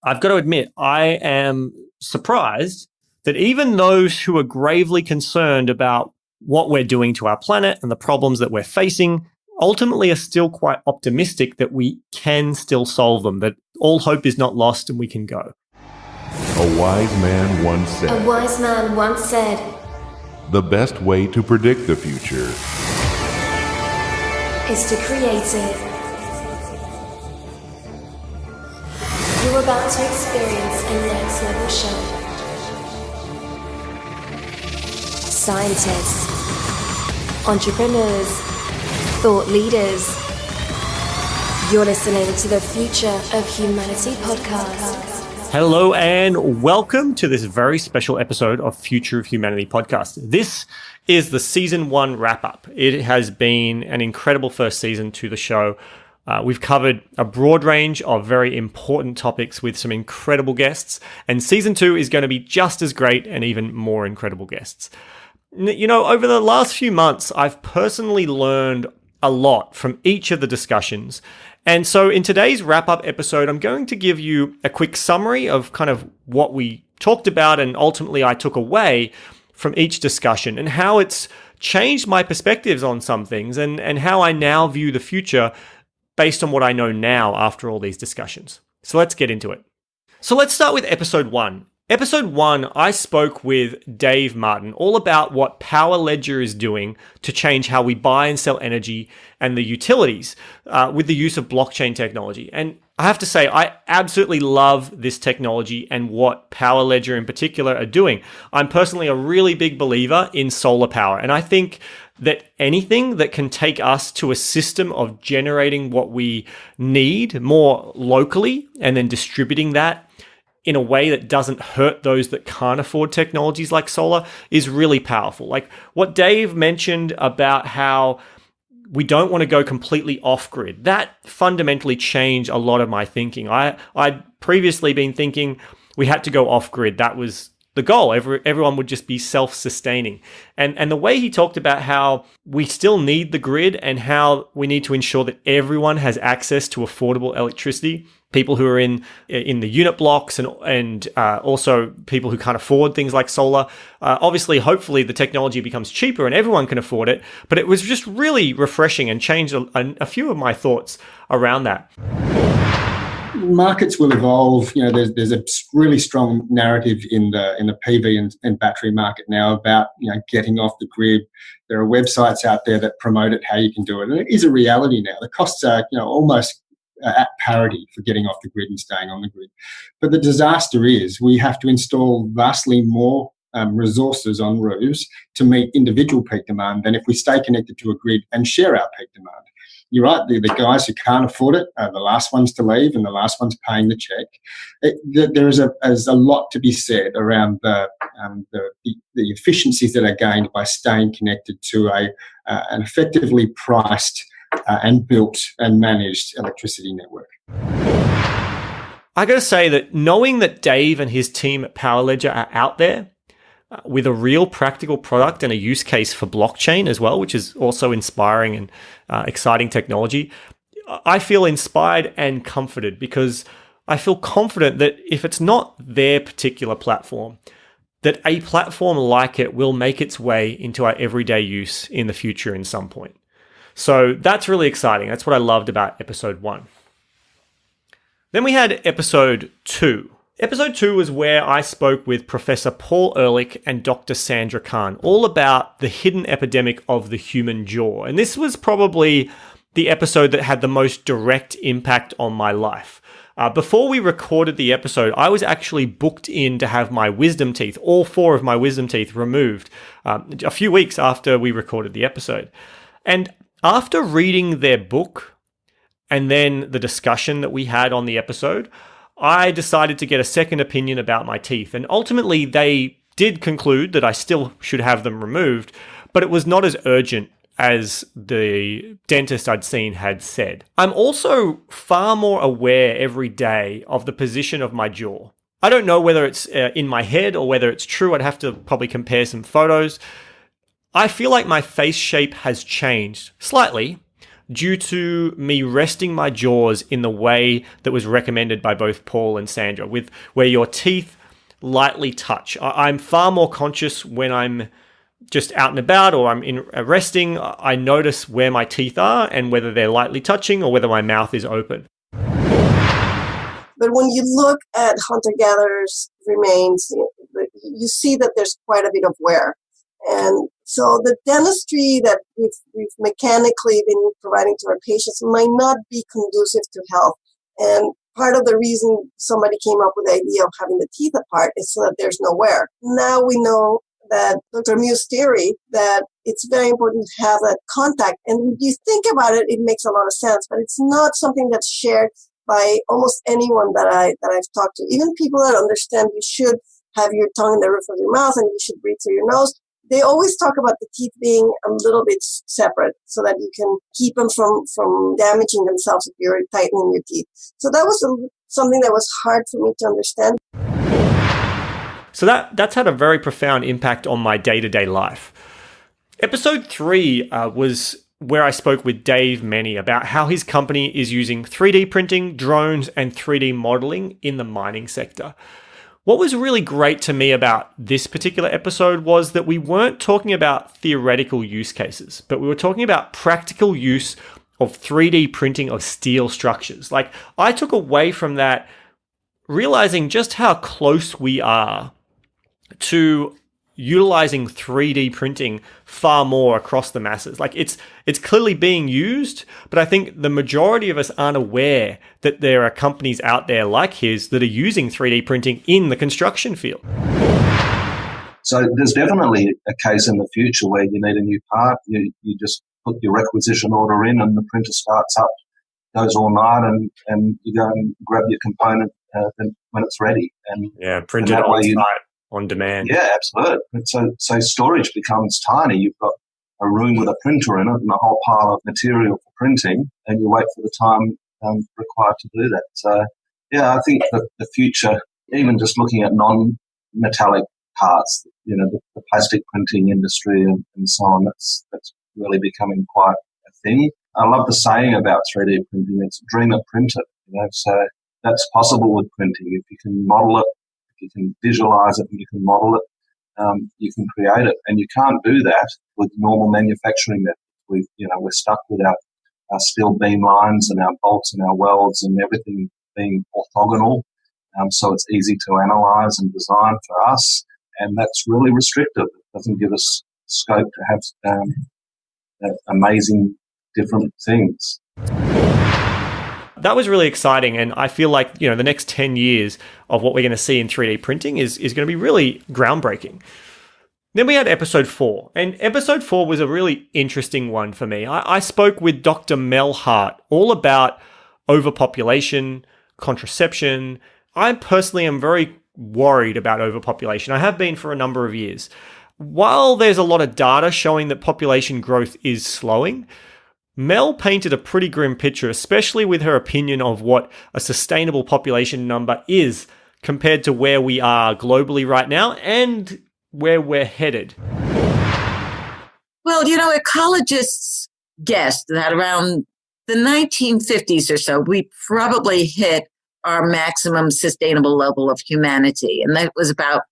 I've got to admit, I am surprised that even those who are gravely concerned about what we're doing to our planet and the problems that we're facing ultimately are still quite optimistic that we can still solve them, that all hope is not lost and we can go. A wise man once said, the best way to predict the future is to create it. You're about to experience a next level show. Scientists, entrepreneurs, thought leaders. You're listening to the Future of Humanity podcast. Hello and welcome to this very special episode of Future of Humanity podcast. This is the season 1 wrap-up. It has been an incredible first season to the show. We've covered a broad range of very important topics with some incredible guests, and season 2 is going to be just as great and even more incredible guests. You know, over the last few months, I've personally learned a lot from each of the discussions. And so in today's wrap-up episode, I'm going to give you a quick summary of kind of what we talked about and ultimately I took away from each discussion and how it's changed my perspectives on some things and how I now view the future based on what I know now after all these discussions. So let's get into it. So let's start with episode 1. Episode 1, I spoke with Dave Martin all about what Power Ledger is doing to change how we buy and sell energy and the utilities with the use of blockchain technology. And I have to say, I absolutely love this technology and what Power Ledger in particular are doing. I'm personally a really big believer in solar power, and I think that anything that can take us to a system of generating what we need more locally and then distributing that in a way that doesn't hurt those that can't afford technologies like solar is really powerful. Like what Dave mentioned about how we don't want to go completely off-grid, that fundamentally changed a lot of my thinking. I'd previously been thinking we had to go off-grid. That was the goal. Everyone would just be self-sustaining. And the way he talked about how we still need the grid and how we need to ensure that everyone has access to affordable electricity, people who are in the unit blocks and also people who can't afford things like solar. Obviously, hopefully the technology becomes cheaper and everyone can afford it. But it was just really refreshing and changed a few of my thoughts around that. Markets will evolve. You know, there's a really strong narrative in the PV and battery market now about, you know, getting off the grid. There are websites out there that promote it, how you can do it, and it is a reality now. The costs are, you know, almost at parity for getting off the grid and staying on the grid. But the disaster is we have to install vastly more resources on roofs to meet individual peak demand than if we stay connected to a grid and share our peak demand. You're right, the guys who can't afford it are the last ones to leave and the last ones paying the check. There is a lot to be said around the efficiencies that are gained by staying connected to an effectively priced and built and managed electricity network. I got to say that knowing that Dave and his team at Power Ledger are out there with a real practical product and a use case for blockchain as well, which is also inspiring and exciting technology, I feel inspired and comforted because I feel confident that if it's not their particular platform, that a platform like it will make its way into our everyday use in the future in some point. So that's really exciting. That's what I loved about episode 1. Then we had episode 2. Episode 2 was where I spoke with Professor Paul Ehrlich and Dr. Sandra Kahn, all about the hidden epidemic of the human jaw. And this was probably the episode that had the most direct impact on my life. Before we recorded the episode, I was actually booked in to have my wisdom teeth, all 4 of my wisdom teeth removed, a few weeks after we recorded the episode. And after reading their book and then the discussion that we had on the episode, I decided to get a second opinion about my teeth. And ultimately, they did conclude that I still should have them removed, but it was not as urgent as the dentist I'd seen had said. I'm also far more aware every day of the position of my jaw. I don't know whether it's in my head or whether it's true. I'd have to probably compare some photos. I feel like my face shape has changed slightly, due to me resting my jaws in the way that was recommended by both Paul and Sandra, with where your teeth lightly touch. I'm far more conscious when I'm just out and about or I'm in resting. I notice where my teeth are and whether they're lightly touching or whether my mouth is open. But when you look at hunter-gatherers' remains, you see that there's quite a bit of wear. And so the dentistry that we've mechanically been providing to our patients might not be conducive to health. And part of the reason somebody came up with the idea of having the teeth apart is so that there's no wear. Now we know that Dr. Mew's theory that it's very important to have that contact. And when you think about it, it makes a lot of sense, but it's not something that's shared by almost anyone that I've talked to. Even people that understand you should have your tongue in the roof of your mouth and you should breathe through your nose, they always talk about the teeth being a little bit separate so that you can keep them from damaging themselves if you're tightening your teeth. So that was something that was hard for me to understand. So that's had a very profound impact on my day-to-day life. Episode 3 was where I spoke with Dave Meny about how his company is using 3D printing, drones, and 3D modeling in the mining sector. What was really great to me about this particular episode was that we weren't talking about theoretical use cases, but we were talking about practical use of 3D printing of steel structures. Like, I took away from that realizing just how close we are to utilizing 3D printing far more across the masses. Like, it's clearly being used, but I think the majority of us aren't aware that there are companies out there like his that are using 3D printing in the construction field. So there's definitely a case in the future where you need a new part. You just put your requisition order in and the printer starts up, goes all night, and you go and grab your component when it's ready. And print it on site. On demand. Yeah, absolutely. So storage becomes tiny. You've got a room with a printer in it and a whole pile of material for printing, and you wait for the time required to do that. So, yeah, I think that the future, even just looking at non-metallic parts, the plastic printing industry and so on, that's really becoming quite a thing. I love the saying about 3D printing. It's dream it, print it. So that's possible with printing. If you can model it, you can visualize it and you can model it, you can create it. And you can't do that with normal manufacturing methods. We're stuck with our steel beam lines and our bolts and our welds and everything being orthogonal. So it's easy to analyze and design for us. And that's really restrictive. It doesn't give us scope to have amazing different things. That was really exciting, and I feel like the next 10 years of what we're going to see in 3D printing is going to be really groundbreaking. Then we had episode 4, and episode 4 was a really interesting one for me. I spoke with Dr. Mel Hart all about overpopulation, contraception. I personally am very worried about overpopulation. I have been for a number of years. While there's a lot of data showing that population growth is slowing, Mel painted a pretty grim picture, especially with her opinion of what a sustainable population number is compared to where we are globally right now and where we're headed. Well, ecologists guessed that around the 1950s or so, we probably hit our maximum sustainable level of humanity. And that was about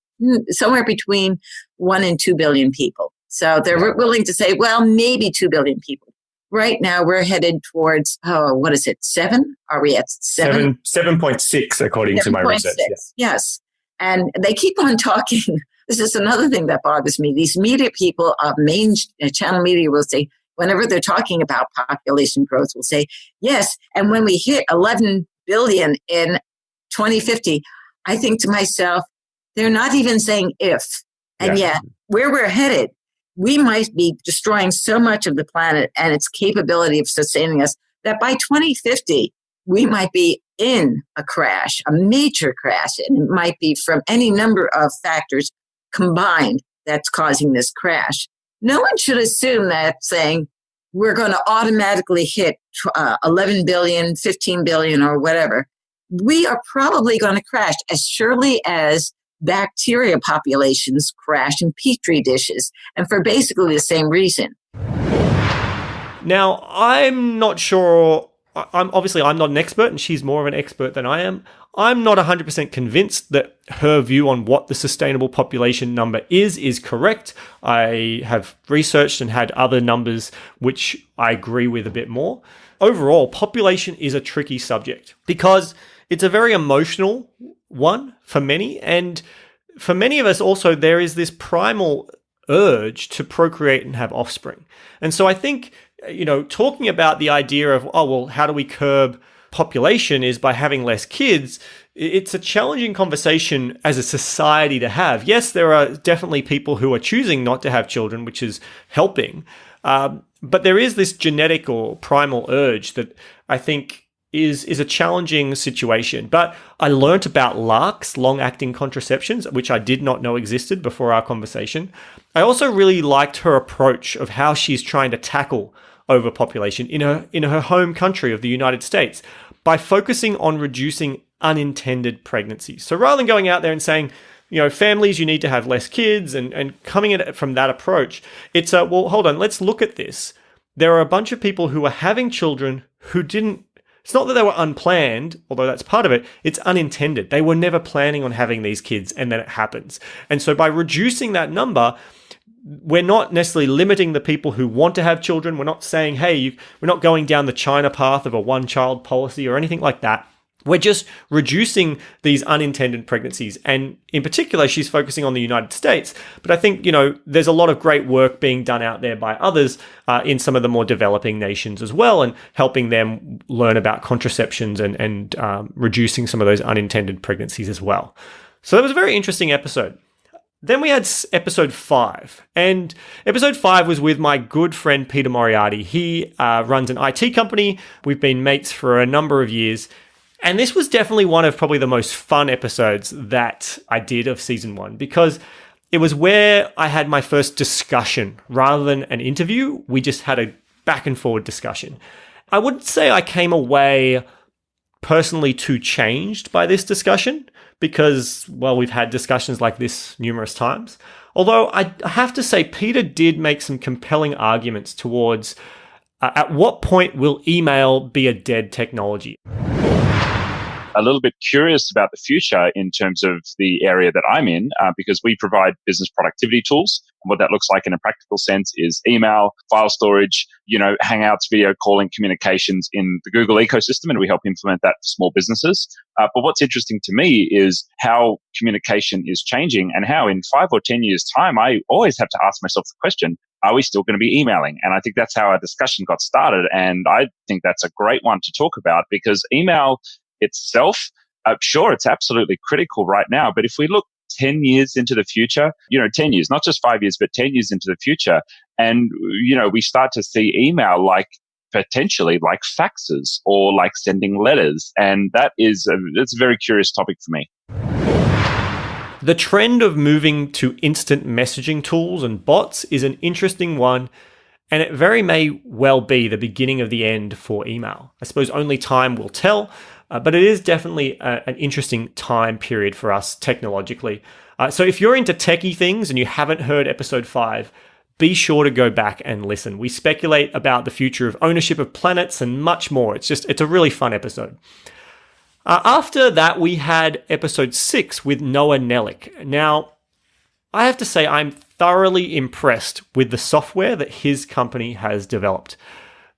somewhere between 1 and 2 billion people. So they're willing to say, well, maybe 2 billion people. Right now, we're headed towards, 7? Are we at 7? 7.6, according to my research. Yes. And they keep on talking. This is another thing that bothers me. These media people, main channel media will say, whenever they're talking about population growth, will say, yes, and when we hit 11 billion in 2050, I think to myself, they're not even saying if. And yet, where we're headed, we might be destroying so much of the planet and its capability of sustaining us that by 2050, we might be in a crash, a major crash. And it might be from any number of factors combined that's causing this crash. No one should assume that saying we're going to automatically hit 11 billion, 15 billion, or whatever. We are probably going to crash as surely as bacteria populations crash in petri dishes, and for basically the same reason. Now, I'm not sure. I'm not an expert, and she's more of an expert than I am. I'm not 100% convinced that her view on what the sustainable population number is correct. I have researched and had other numbers which I agree with a bit more. Overall, population is a tricky subject because it's a very emotional one for many, and for many of us also there is this primal urge to procreate and have offspring. And so I think, talking about the idea of, how do we curb population is by having less kids, it's a challenging conversation as a society to have. Yes, there are definitely people who are choosing not to have children, which is helping. But there is this genetic or primal urge that I think is a challenging situation. But I learnt about LARCs, long-acting contraceptions, which I did not know existed before our conversation. I also really liked her approach of how she's trying to tackle overpopulation in her home country of the United States by focusing on reducing unintended pregnancies. So rather than going out there and saying, families, you need to have less kids and coming at it from that approach, it's hold on, let's look at this. There are a bunch of people who are having children who didn't. It's not that they were unplanned, although that's part of it. It's unintended. They were never planning on having these kids, and then it happens. And so by reducing that number, we're not necessarily limiting the people who want to have children. We're not saying, hey, we're not going down the China path of a one-child policy or anything like that. We're just reducing these unintended pregnancies. And in particular, she's focusing on the United States. But I think, there's a lot of great work being done out there by others in some of the more developing nations as well, and helping them learn about contraceptions and reducing some of those unintended pregnancies as well. So that was a very interesting episode. Then we had episode 5. And episode 5 was with my good friend, Peter Moriarty. He runs an IT company. We've been mates for a number of years. And this was definitely one of probably the most fun episodes that I did of season 1, because it was where I had my first discussion rather than an interview. We just had a back and forward discussion. I wouldn't say I came away personally too changed by this discussion because, we've had discussions like this numerous times. Although I have to say, Peter did make some compelling arguments towards at what point will email be a dead technology? A little bit curious about the future in terms of the area that I'm in, because we provide business productivity tools. And what that looks like in a practical sense is email, file storage, Hangouts, video calling, communications in the Google ecosystem, and we help implement that for small businesses. But what's interesting to me is how communication is changing and how in 5 or 10 years' time, I always have to ask myself the question, are we still going to be emailing? And I think that's how our discussion got started. And I think that's a great one to talk about because email itself, sure, it's absolutely critical right now. But if we look 10 years into the future, 10 years, not just 5 years, but 10 years into the future, and, we start to see email potentially like faxes or like sending letters. And it's a very curious topic for me. The trend of moving to instant messaging tools and bots is an interesting one, and it very may well be the beginning of the end for email. I suppose only time will tell, but it is definitely an interesting time period for us technologically. So if you're into techie things and you haven't heard episode 5, be sure to go back and listen. We speculate about the future of ownership of planets and much more. It's a really fun episode. After that, we had episode 6 with Noah Nellick. Now, I have to say I'm thoroughly impressed with the software that his company has developed.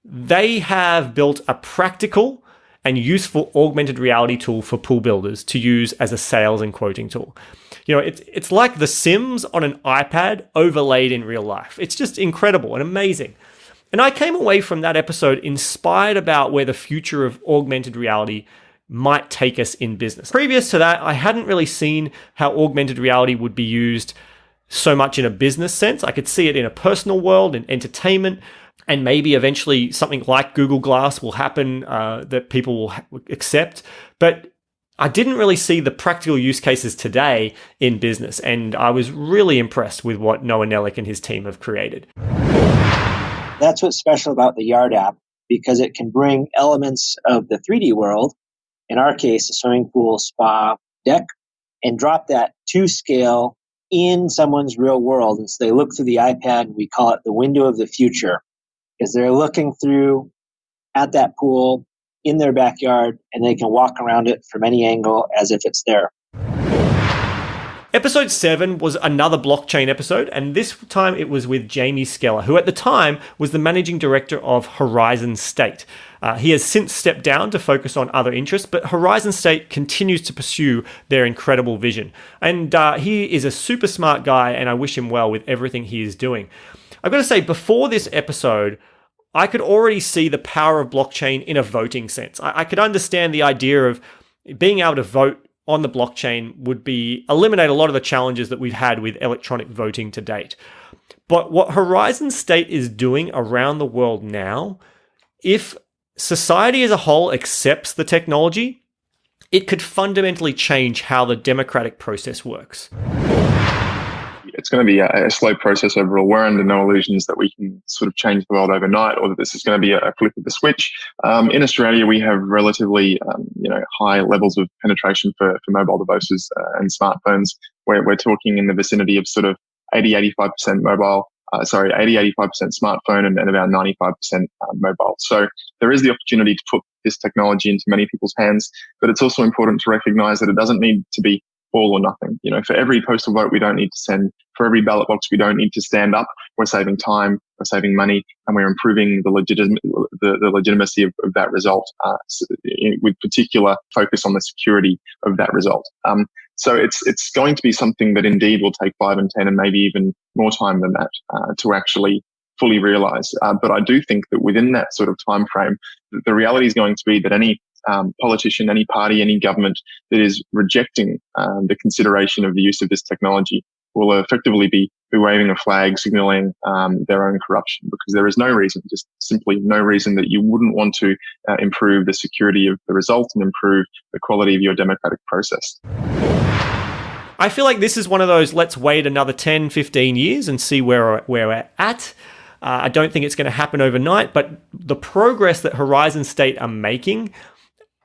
They have built a practical and useful augmented reality tool for pool builders to use as a sales and quoting tool. It's like The Sims on an iPad overlaid in real life. It's just incredible and amazing. And I came away from that episode inspired about where the future of augmented reality might take us in business. Previous to that, I hadn't really seen how augmented reality would be used so much in a business sense. I could see it in a personal world, in entertainment, and maybe eventually something like Google Glass will happen that people will accept. But I didn't really see the practical use cases today in business, and I was really impressed with what Noah Nellick and his team have created. That's what's special about the Yard app, because it can bring elements of the 3D world, in our case, a swimming pool, spa, deck, and drop that to scale in someone's real world. And so they look through the iPad, and we call it the window of the future. because they're looking through at that pool in their backyard and they can walk around it from any angle as if it's there. Episode 7 was another blockchain episode, and this time it was with Jamie Skeller, who at the time was the managing director of Horizon State. He has since stepped down to focus on other interests, but Horizon State continues to pursue their incredible vision. And he is a super smart guy, and I wish him well with everything he is doing. I've got to say, before this episode, I could already see the power of blockchain in a voting sense. I could understand the idea of being able to vote on the blockchain would eliminate a lot of the challenges that we've had with electronic voting to date. But what Horizon State is doing around the world now, if society as a whole accepts the technology, it could fundamentally change how the democratic process works. It's going to be a slow process overall. We're under no illusions that we can sort of change the world overnight, or that this is going to be a flip of the switch. In Australia, we have relatively, high levels of penetration for mobile devices and smartphones. We're talking in the vicinity of sort of 85% mobile. 85% smartphone and about 95% mobile. So there is the opportunity to put this technology into many people's hands, but it's also important to recognize that it doesn't need to be all or nothing. For every postal vote we don't need to send, for every ballot box we don't need to stand up, we're saving time, we're saving money, and we're improving the legitimacy of that result, with particular focus on the security of that result. So it's going to be something that indeed will take 5 and 10 and maybe even more time than that to actually fully realize. But I do think that within that sort of time frame, the reality is going to be that any politician, any party, any government that is rejecting the consideration of the use of this technology will effectively be waving a flag, signaling their own corruption, because there is no reason, just simply no reason, that you wouldn't want to improve the security of the result and improve the quality of your democratic process. I feel like this is one of those, let's wait another 10, 15 years and see where we're at. I don't think it's going to happen overnight, but the progress that Horizon State are making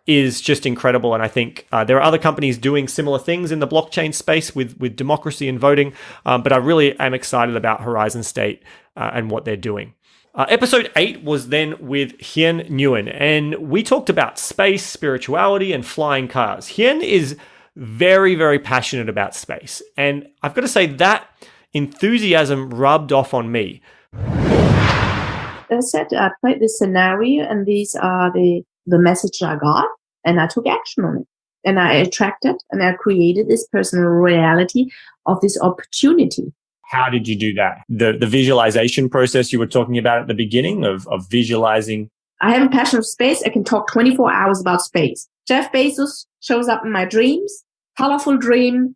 is just incredible. And I think there are other companies doing similar things in the blockchain space with democracy and voting. But I really am excited about Horizon State and what they're doing. Episode 8 was then with Hien Nguyen, and we talked about space, spirituality, and flying cars. Hien is very, very passionate about space. And I've got to say that enthusiasm rubbed off on me. I said, I played this scenario, and these are the message I got, and I took action on it. And I attracted and I created this personal reality of this opportunity. How did you do that? The visualization process you were talking about at the beginning of visualizing. I have a passion for space. I can talk 24 hours about space. Jeff Bezos shows up in my dreams, colorful dream,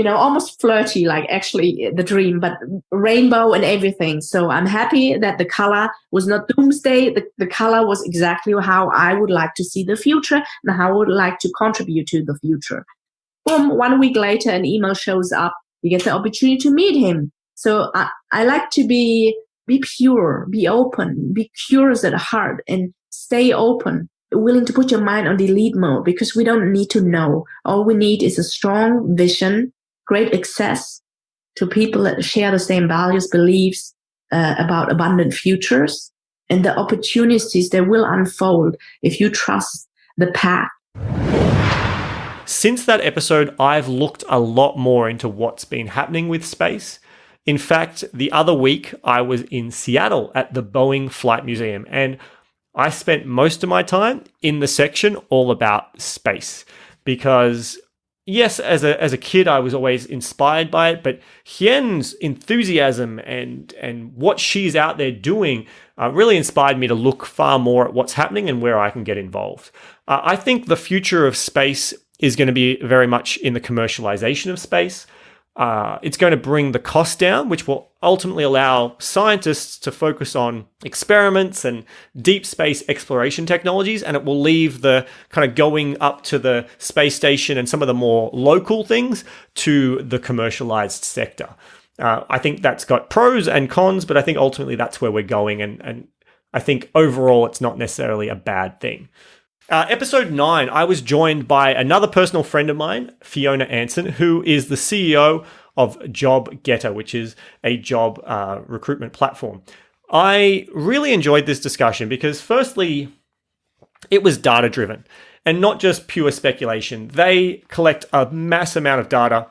almost flirty, like actually the dream, but rainbow and everything. So I'm happy that the color was not doomsday. The color was exactly how I would like to see the future and how I would like to contribute to the future. Boom, 1 week later, an email shows up. You get the opportunity to meet him. So I like to be pure, be open, be curious at heart, and stay open, willing to put your mind on delete mode, because we don't need to know. All we need is a strong vision, great access to people that share the same values, beliefs about abundant futures, and the opportunities that will unfold if you trust the path. Since that episode, I've looked a lot more into what's been happening with space. In fact, the other week, I was in Seattle at the Boeing Flight Museum, and I spent most of my time in the section all about space, because yes, as a kid, I was always inspired by it, but Hien's enthusiasm and what she's out there doing really inspired me to look far more at what's happening and where I can get involved. I think the future of space is going to be very much in the commercialization of space. It's going to bring the cost down, which will ultimately allow scientists to focus on experiments and deep space exploration technologies, and it will leave the kind of going up to the space station and some of the more local things to the commercialized sector. I think that's got pros and cons, but I think ultimately that's where we're going, and I think overall it's not necessarily a bad thing. Episode 9, I was joined by another personal friend of mine, Fiona Anson, who is the CEO of Job Getter, which is a job recruitment platform. I really enjoyed this discussion because firstly, it was data driven and not just pure speculation. They collect a mass amount of data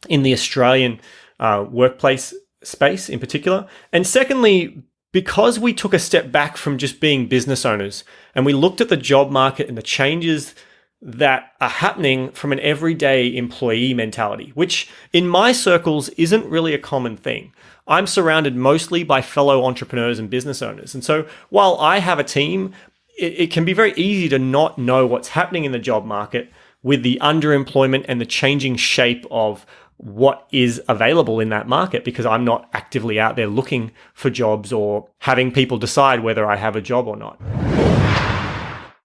in the Australian workplace space in particular. And secondly, because we took a step back from just being business owners and we looked at the job market and the changes that are happening from an everyday employee mentality, which in my circles isn't really a common thing. I'm surrounded mostly by fellow entrepreneurs and business owners. And so while I have a team, it can be very easy to not know what's happening in the job market with the underemployment and the changing shape of what is available in that market because I'm not actively out there looking for jobs or having people decide whether I have a job or not.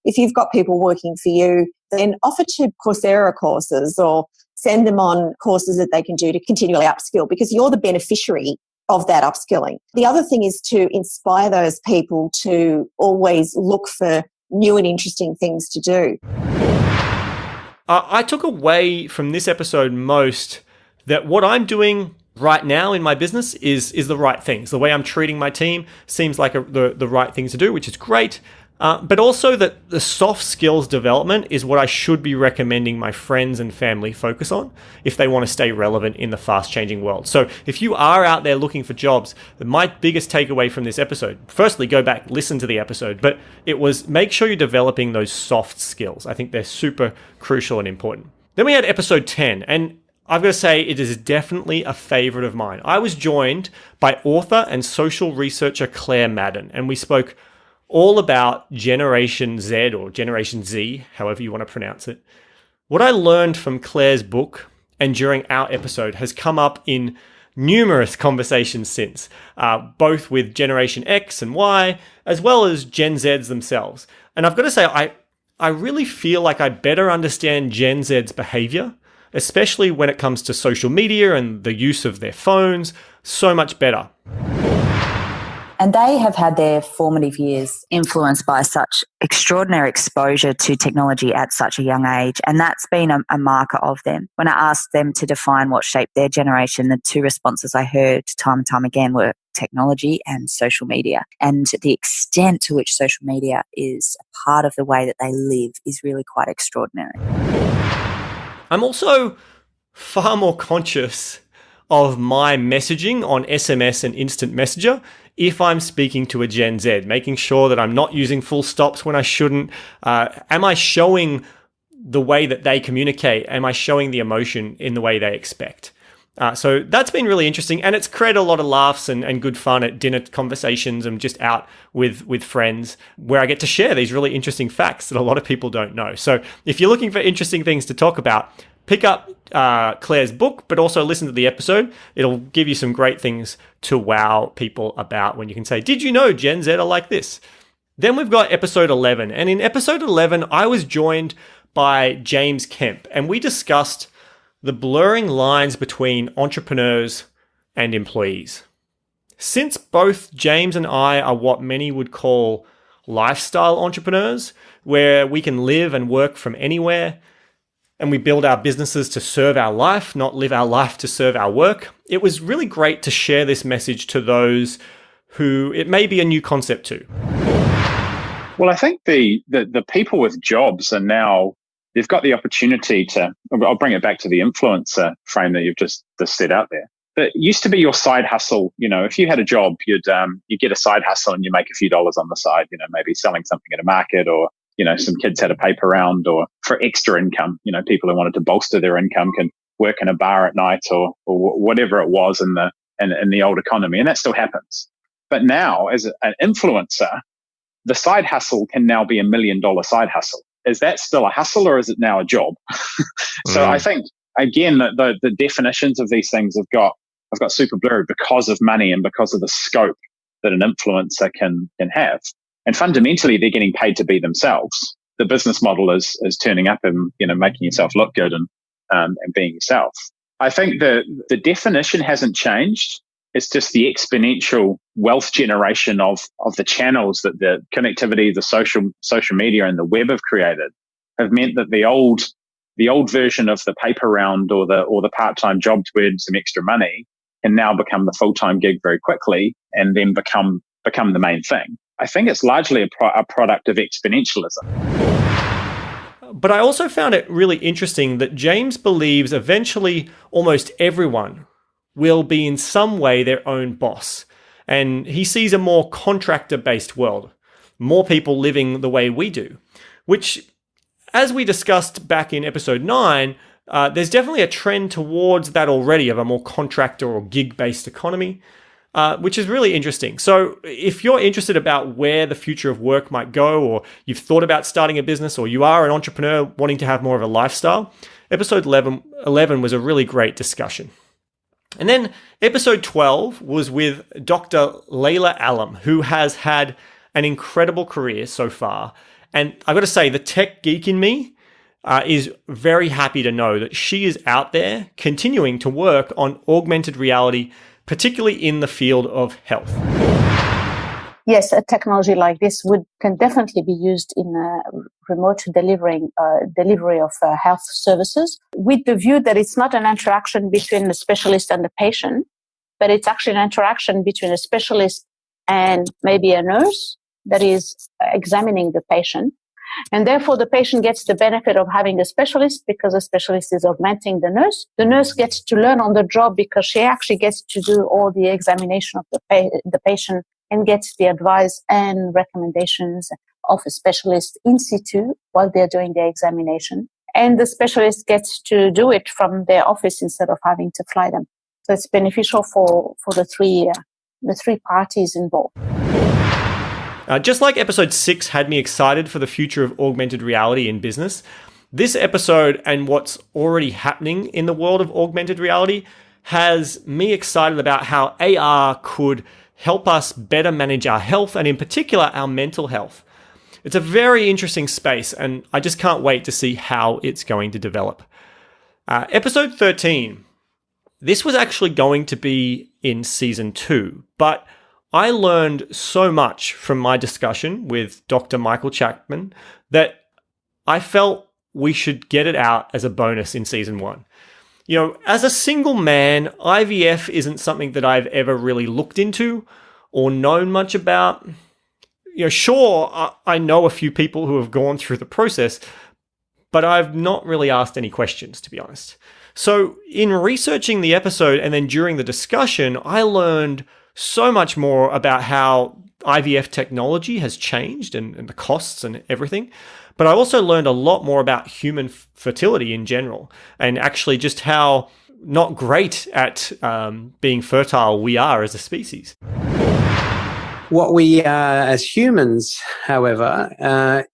If you've got people working for you, then offer to Coursera courses or send them on courses that they can do to continually upskill because you're the beneficiary of that upskilling. The other thing is to inspire those people to always look for new and interesting things to do. I took away from this episode most that what I'm doing right now in my business is the right things. The way I'm treating my team seems like the right thing to do, which is great. But also that the soft skills development is what I should be recommending my friends and family focus on if they want to stay relevant in the fast changing world. So if you are out there looking for jobs, my biggest takeaway from this episode, firstly, go back, listen to the episode, but it was make sure you're developing those soft skills. I think they're super crucial and important. Then we had episode 10, and I've got to say it is definitely a favorite of mine. I was joined by author and social researcher Claire Madden, and we spoke all about Generation Z or Generation Z, however you want to pronounce it. What I learned from Claire's book and during our episode has come up in numerous conversations since, both with Generation X and Y, as well as Gen Zs themselves. And I've got to say, I really feel like I better understand Gen Z's behavior, especially when it comes to social media and the use of their phones, so much better. And they have had their formative years influenced by such extraordinary exposure to technology at such a young age. And that's been a marker of them. When I asked them to define what shaped their generation, the two responses I heard time and time again were technology and social media. And the extent to which social media is a part of the way that they live is really quite extraordinary. I'm also far more conscious of my messaging on SMS and instant messenger if I'm speaking to a Gen Z, making sure that I'm not using full stops when I shouldn't. Am I showing the way that they communicate? Am I showing the emotion in the way they expect? So that's been really interesting, and it's created a lot of laughs and good fun at dinner conversations and just out with friends where I get to share these really interesting facts that a lot of people don't know. So if you're looking for interesting things to talk about, pick up Claire's book, but also listen to the episode. It'll give you some great things to wow people about when you can say, did you know Gen Z are like this? Then we've got episode 11. And in episode 11, I was joined by James Kemp, and we discussed the blurring lines between entrepreneurs and employees. Since both James and I are what many would call lifestyle entrepreneurs, where we can live and work from anywhere, and we build our businesses to serve our life, not live our life to serve our work, it was really great to share this message to those who it may be a new concept to. Well, I think the people with jobs are now, they've got the opportunity to, I'll bring it back to the influencer frame that you've just set out there. But it used to be your side hustle. You know, if you had a job, you'd get a side hustle and you make a few dollars on the side, you know, maybe selling something at a market, or, you know, some kids had a paper round, or for extra income, you know, people who wanted to bolster their income can work in a bar at night or whatever it was in the old economy. And that still happens. But now as an influencer, the side hustle can now be $1 million side hustle. Is that still a hustle, or is it now a job? So I think, again, the definitions of these things have got super blurred because of money and because of the scope that an influencer can have. And fundamentally, they're getting paid to be themselves. The business model is turning up and, you know, making yourself look good and being yourself. I think the definition hasn't changed. It's just the exponential wealth generation of the channels that the connectivity, the social media and the web have created have meant that the old version of the paper round or the part-time job to earn some extra money can now become the full-time gig very quickly, and then become become the main thing. I think it's largely a product of exponentialism. But I also found it really interesting that James believes eventually almost everyone will be in some way their own boss. And he sees a more contractor-based world, more people living the way we do, which, as we discussed back in episode 9, there's definitely a trend towards that already of a more contractor or gig-based economy, which is really interesting. So if you're interested about where the future of work might go, or you've thought about starting a business, or you are an entrepreneur wanting to have more of a lifestyle, episode 11 was a really great discussion. And then episode 12 was with Dr. Layla Allam, who has had an incredible career so far. And I've got to say, the tech geek in me is very happy to know that she is out there continuing to work on augmented reality, particularly in the field of health. Yes, a technology like this can definitely be used in remote delivery of health services, with the view that it's not an interaction between the specialist and the patient, but it's actually an interaction between a specialist and maybe a nurse that is examining the patient. And therefore, the patient gets the benefit of having a specialist because a specialist is augmenting the nurse. The nurse gets to learn on the job because she actually gets to do all the examination of the patient and gets the advice and recommendations of a specialist in situ while they're doing the examination. And the specialist gets to do it from their office instead of having to fly them. So it's beneficial for the three parties involved. Just like episode 6 had me excited for the future of augmented reality in business, this episode and what's already happening in the world of augmented reality has me excited about how AR could help us better manage our health, and in particular, our mental health. It's a very interesting space, and I just can't wait to see how it's going to develop. Episode 13. This was actually going to be in season 2, but I learned so much from my discussion with Dr. Michael Chapman that I felt we should get it out as a bonus in season 1. You know, as a single man, IVF isn't something that I've ever really looked into or known much about. You know, sure, I know a few people who have gone through the process, but I've not really asked any questions, to be honest. So in researching the episode and then during the discussion, I learned so much more about how IVF technology has changed and the costs and everything. But I also learned a lot more about human fertility in general, and actually just how not great at being fertile we are as a species. What we are as humans, however,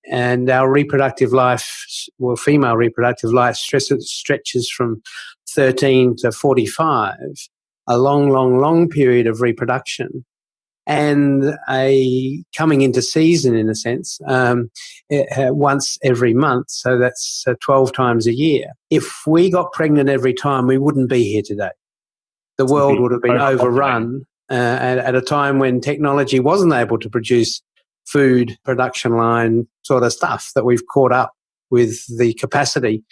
and our reproductive life, well, female reproductive life stretches from 13 to 45, a long period of reproduction, and a coming into season, in a sense, once every month. So that's 12 times a year. If we got pregnant every time, we wouldn't be here today. The world would have been overrun at a time when technology wasn't able to produce food production line sort of stuff that we've caught up with the capacity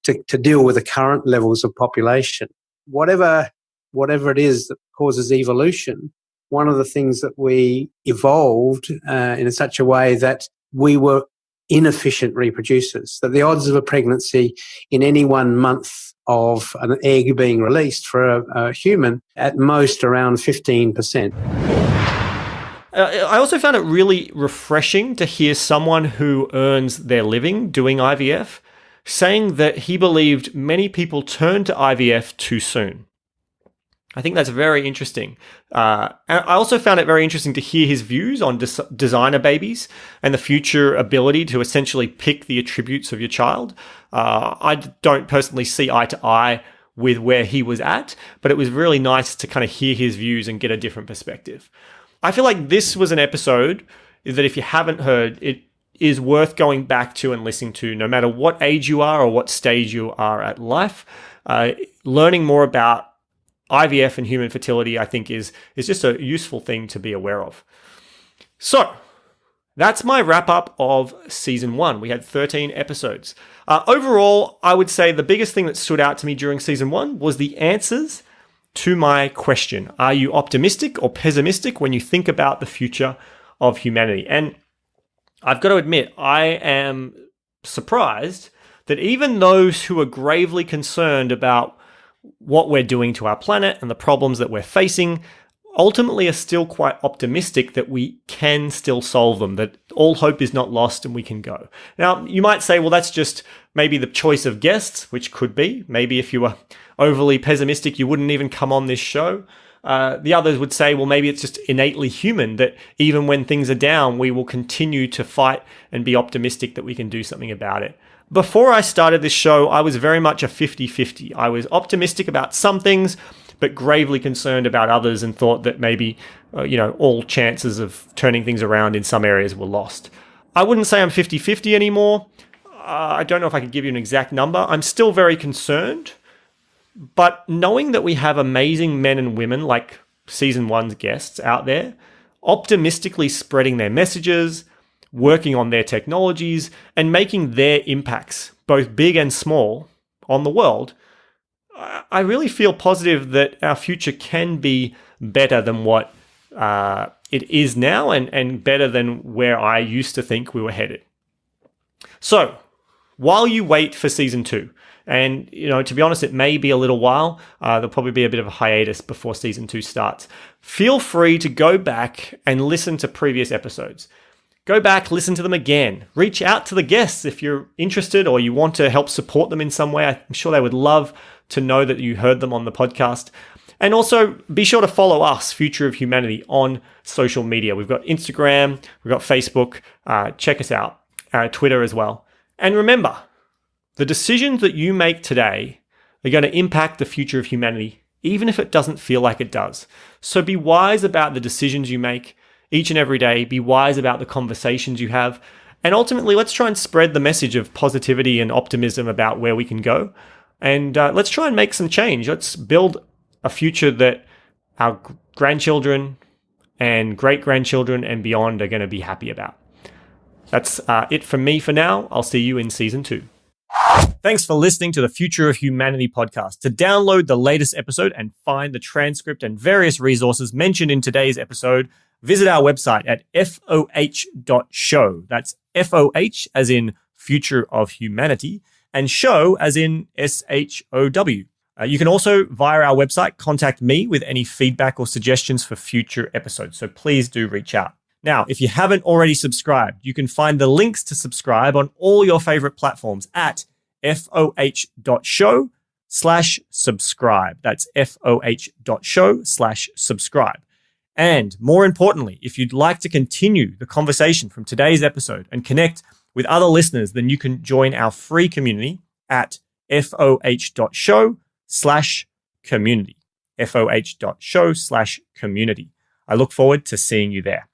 to deal with the current levels of population. Whatever it is that causes evolution, one of the things that we evolved in such a way that we were inefficient reproducers, that the odds of a pregnancy in any 1 month of an egg being released for a human, at most around 15%. I also found it really refreshing to hear someone who earns their living doing IVF saying that he believed many people turn to IVF too soon. I think that's very interesting. And I also found it very interesting to hear his views on designer babies and the future ability to essentially pick the attributes of your child. I don't personally see eye to eye with where he was at, but it was really nice to kind of hear his views and get a different perspective. I feel like this was an episode that if you haven't heard, it is worth going back to and listening to, no matter what age you are or what stage you are at life. Learning more about IVF and human fertility, I think, is just a useful thing to be aware of. So, that's my wrap-up of Season 1. We had 13 episodes. Overall, I would say the biggest thing that stood out to me during Season 1 was the answers to my question. Are you optimistic or pessimistic when you think about the future of humanity? And I've got to admit, I am surprised that even those who are gravely concerned about what we're doing to our planet and the problems that we're facing ultimately are still quite optimistic that we can still solve them, that all hope is not lost and we can go. Now, you might say, well, that's just maybe the choice of guests, which could be. Maybe if you were overly pessimistic, you wouldn't even come on this show. The others would say, well, maybe it's just innately human that even when things are down, we will continue to fight and be optimistic that we can do something about it. Before I started this show, I was very much a 50-50. I was optimistic about some things, but gravely concerned about others and thought that maybe, all chances of turning things around in some areas were lost. I wouldn't say I'm 50-50 anymore. I don't know if I could give you an exact number. I'm still very concerned, but knowing that we have amazing men and women like season 1's guests out there, optimistically spreading their messages, working on their technologies, and making their impacts, both big and small, on the world, I really feel positive that our future can be better than what it is now and better than where I used to think we were headed. So, while you wait for season 2, and to be honest, it may be a little while, there'll probably be a bit of a hiatus before season 2 starts, feel free to go back and listen to previous episodes. Go back, listen to them again. Reach out to the guests if you're interested or you want to help support them in some way. I'm sure they would love to know that you heard them on the podcast. And also be sure to follow us, Future of Humanity, on social media. We've got Instagram, we've got Facebook. Check us out, Twitter as well. And remember, the decisions that you make today are going to impact the future of humanity, even if it doesn't feel like it does. So be wise about the decisions you make each and every day. Be wise about the conversations you have. And ultimately, let's try and spread the message of positivity and optimism about where we can go. And let's try and make some change. Let's build a future that our grandchildren and great-grandchildren and beyond are going to be happy about. That's it from me for now. I'll see you in season 2. Thanks for listening to the Future of Humanity podcast. To download the latest episode and find the transcript and various resources mentioned in today's episode, visit our website at foh.show. That's FOH as in Future of Humanity, and show as in SHOW. You can also, via our website, contact me with any feedback or suggestions for future episodes. So please do reach out. Now, if you haven't already subscribed, you can find the links to subscribe on all your favorite platforms at foh.show/subscribe. That's foh.show/subscribe. And more importantly, if you'd like to continue the conversation from today's episode and connect with other listeners, then you can join our free community at foh.show/community. foh.show/community. I look forward to seeing you there.